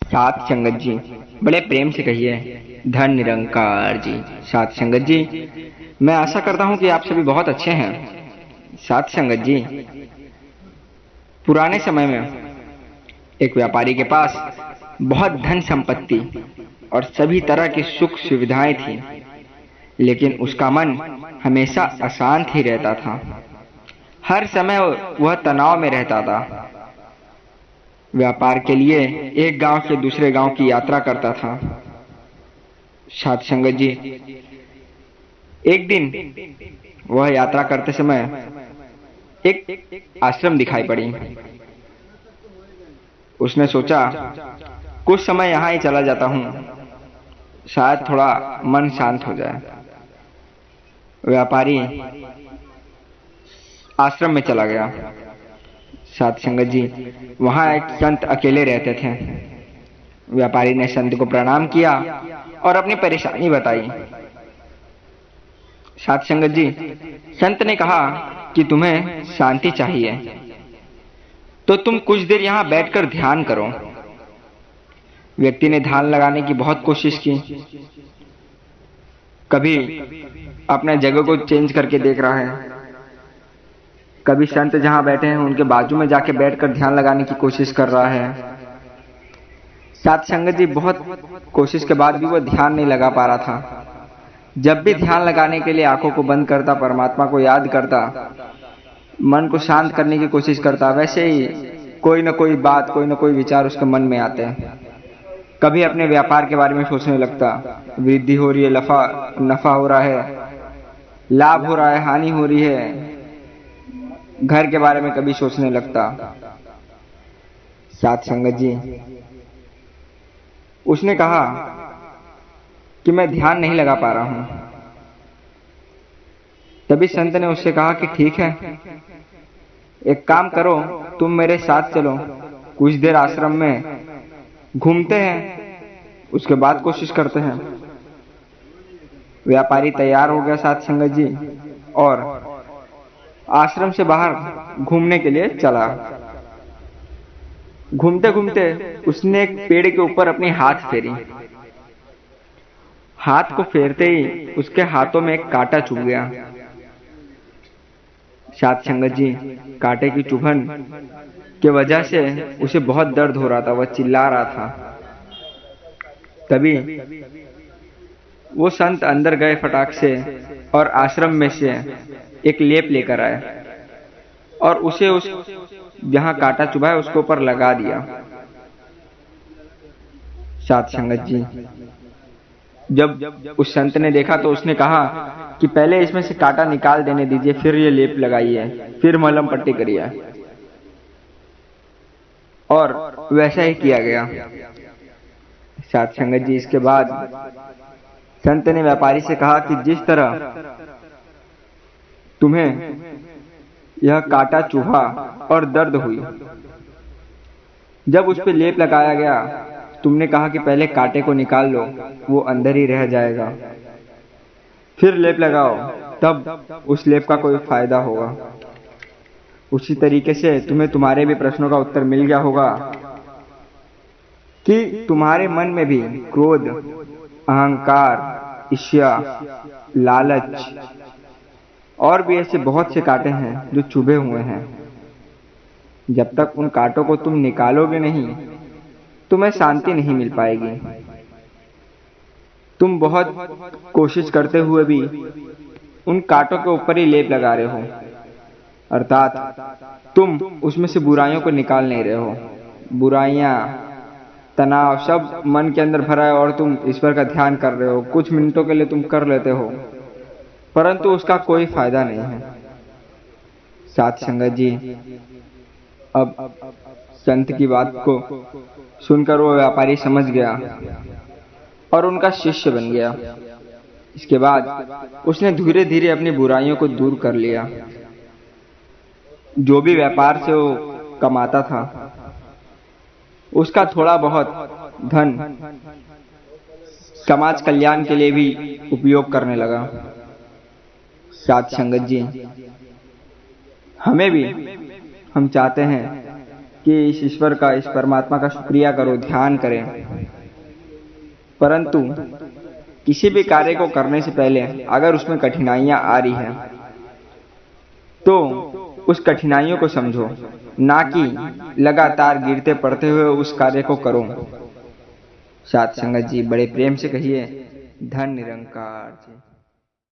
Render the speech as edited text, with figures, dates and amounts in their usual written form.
सात संगत जी, बड़े प्रेम से कहिए धन निरंकार जी। सात संगत जी, मैं आशा करता हूँ कि आप सभी बहुत अच्छे हैं। सात संगत जी, पुराने समय में एक व्यापारी के पास बहुत धन संपत्ति और सभी तरह की सुख सुविधाएं थी, लेकिन उसका मन हमेशा अशांत ही रहता था। हर समय वह तनाव में रहता था। व्यापार के लिए एक गांव से दूसरे गांव की यात्रा करता था। सात संगत जी, एक दिन वह यात्रा करते समय एक आश्रम दिखाई पड़ी। उसने सोचा कुछ समय यहाँ ही चला जाता हूँ, शायद थोड़ा मन शांत हो जाए। व्यापारी आश्रम में चला गया। सात संगत जी, वहां एक संत अकेले रहते थे। व्यापारी ने संत को प्रणाम किया और अपनी परेशानी बताई। सात संगत जी, संत ने कहा कि तुम्हें शांति चाहिए तो तुम कुछ देर यहाँ बैठकर ध्यान करो। व्यक्ति ने ध्यान लगाने की बहुत कोशिश की। कभी अपने जगह को चेंज करके देख रहा है, कभी संत जहां बैठे हैं उनके बाजू में जाके बैठकर ध्यान लगाने की कोशिश कर रहा है। सात संगत जी, बहुत कोशिश के बाद भी वह ध्यान नहीं लगा पा रहा था। जब भी ध्यान लगाने के लिए आंखों को बंद करता, परमात्मा को याद करता, मन को शांत करने की कोशिश करता, वैसे ही कोई न कोई बात, कोई न कोई विचार उसके मन में आते हैं। कभी अपने व्यापार के बारे में सोचने लगता, वृद्धि हो रही है, नफा हो रहा है, लाभ हो रहा है, हानि हो रही है। घर के बारे में कभी सोचने लगता। सात संगत जी, उसने कहा कि मैं ध्यान नहीं लगा पा रहा हूं। तभी संत ने उससे कहा कि ठीक है, एक काम करो, तुम मेरे साथ चलो, कुछ देर आश्रम में घूमते हैं, उसके बाद कोशिश करते हैं। व्यापारी तैयार हो गया सात संगत जी और आश्रम से बाहर घूमने के लिए चला। घूमते घूमते उसने एक पेड़ के ऊपर अपनी हाथ फेरी। हाथ को फेरते ही उसके हाथों में एक कांटा चुभ गया। सात संगत जी, कांटे की चुभन की वजह से उसे बहुत दर्द हो रहा था, वह चिल्ला रहा था। तभी वो संत अंदर गए फटाक से और आश्रम में से एक लेप लेकर आए और उसे उस जहां कांटा चुभा है उसके ऊपर लगा दिया। सात संगत जी, जब उस संत ने देखा तो उसने कहा कि पहले इसमें से कांटा निकाल देने दीजिए, फिर ये लेप लगाइए, फिर मलहम पट्टी करिए। और वैसा ही किया गया। सात संगत जी, इसके बाद संत ने व्यापारी से कहा कि जिस तरह तुम्हें यह कांटा चुभा और दर्द हुई, जब उस पर लेप लगाया गया, तुमने कहा कि पहले कांटे को निकाल लो, वो अंदर ही रह जाएगा, फिर लेप लगाओ, तब उस लेप का कोई फायदा होगा। उसी तरीके से तुम्हें तुम्हारे भी प्रश्नों का उत्तर मिल गया होगा कि तुम्हारे मन में भी क्रोध, अहंकार, ईर्ष्या, लालच और भी ऐसे बहुत से कांटे हैं जो चुभे हुए हैं। जब तक उन कांटों को तुम निकालोगे नहीं, तुम्हें शांति नहीं मिल पाएगी। तुम बहुत कोशिश करते हुए भी उन कांटों के ऊपर ही लेप लगा रहे हो, अर्थात तुम उसमें से बुराइयों को निकाल नहीं रहे हो। बुराइयां, तनाव सब मन के अंदर भरा है और तुम ईश्वर का ध्यान कर रहे हो। कुछ मिनटों के लिए तुम कर लेते हो, परंतु उसका कोई फायदा नहीं है। सात संगत जी, अब संत की बात को सुनकर वो व्यापारी समझ गया और उनका शिष्य बन गया। इसके बाद उसने धीरे धीरे अपनी बुराइयों को दूर कर लिया। जो भी व्यापार से वो कमाता था, उसका थोड़ा बहुत धन समाज कल्याण के लिए भी उपयोग करने लगा। सात संगत जी, हमें भी, हम चाहते हैं कि इस ईश्वर का, इस परमात्मा का शुक्रिया करो, ध्यान करें। परंतु किसी भी कार्य को करने से पहले अगर उसमें कठिनाइयां आ रही हैं तो उस कठिनाइयों को समझो, ना कि लगातार गिरते पड़ते हुए उस कार्य को करो। साथ संगत जी बड़े प्रेम से कहिए, धन निरंकार जी।